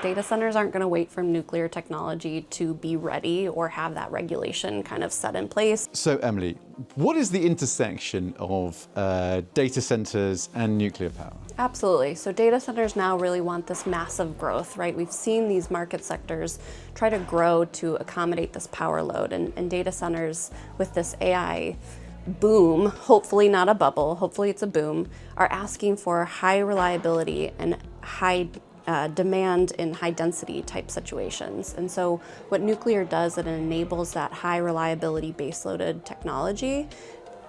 data centers aren't going to wait for nuclear technology to be ready or have that regulation kind of set in place. So Emily, what is the intersection of data centers and nuclear power? Absolutely. So data centers now really want this massive growth, right? We've seen these market sectors try to grow to accommodate this power load, and data centers with this AI boom, hopefully not a bubble, hopefully it's a boom, are asking for high reliability and high demand in high density type situations. And so what nuclear does, it enables that high reliability baseloaded technology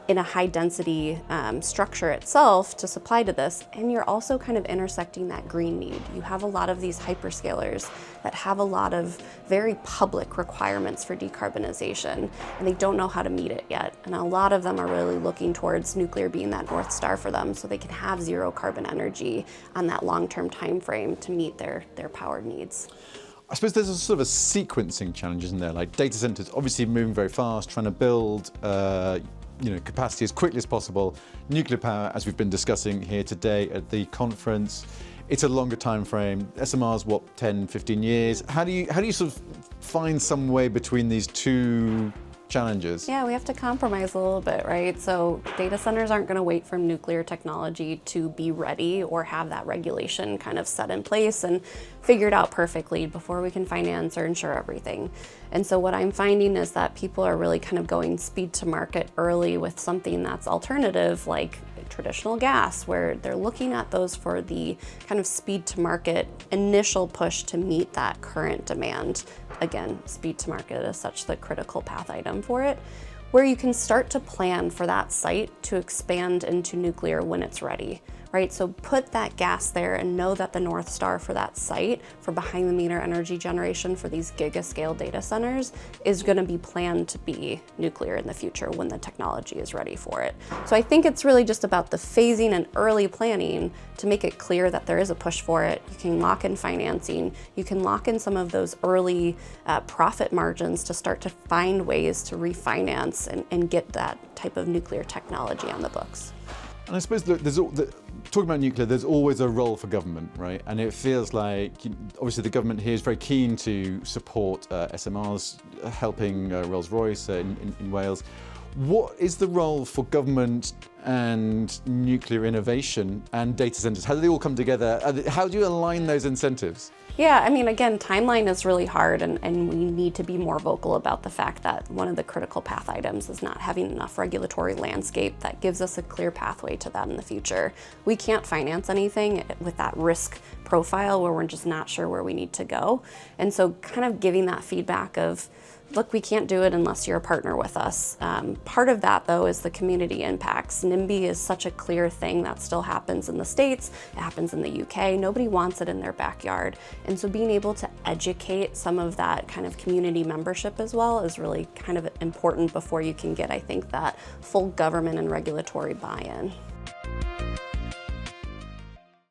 in a high density structure itself to supply to this. And you're also kind of intersecting that green need. You have a lot of these hyperscalers that have a lot of very public requirements for decarbonization, and they don't know how to meet it yet. And a lot of them are really looking towards nuclear being that North Star for them, so they can have zero carbon energy on that long-term time frame to meet their power needs. I suppose there's a sort of a sequencing challenge, isn't there? Like data centers obviously moving very fast, trying to build capacity as quickly as possible. Nuclear power, as we've been discussing here today at the conference, it's a longer time frame. SMR's what, 10, 15 years? How do you sort of find some way between these two challenges? Yeah, we have to compromise a little bit, right? So data centers aren't going to wait for nuclear technology to be ready or have that regulation kind of set in place and figured out perfectly before we can finance or insure everything. And so what I'm finding is that people are really kind of going speed to market early with something that's alternative, like traditional gas, where they're looking at those for the kind of speed to market initial push to meet that current demand. Again, speed to market is such the critical path item for it, where you can start to plan for that site to expand into nuclear when it's ready, right? So put that gas there and know that the North Star for that site, for behind the meter energy generation for these giga-scale data centers, is gonna be planned to be nuclear in the future when the technology is ready for it. So I think it's really just about the phasing and early planning to make it clear that there is a push for it. You can lock in financing, you can lock in some of those early profit margins to start to find ways to refinance and get that type of nuclear technology on the books. And I suppose talking about nuclear, there's always a role for government, right? And it feels like, obviously the government here is very keen to support SMRs, helping Rolls-Royce in Wales. What is the role for government and nuclear innovation and data centers? How do they all come together? How do you align those incentives? Yeah, I mean, again, timeline is really hard, and we need to be more vocal about the fact that one of the critical path items is not having enough regulatory landscape that gives us a clear pathway to that in the future. We can't finance anything with that risk profile where we're just not sure where we need to go. And so kind of giving that feedback of, look, we can't do it unless you're a partner with us. Part of that, though, is the community impacts. NIMBY is such a clear thing that still happens in the States, it happens in the UK. Nobody wants it in their backyard. And so being able to educate some of that kind of community membership as well is really kind of important before you can get, I think, that full government and regulatory buy-in.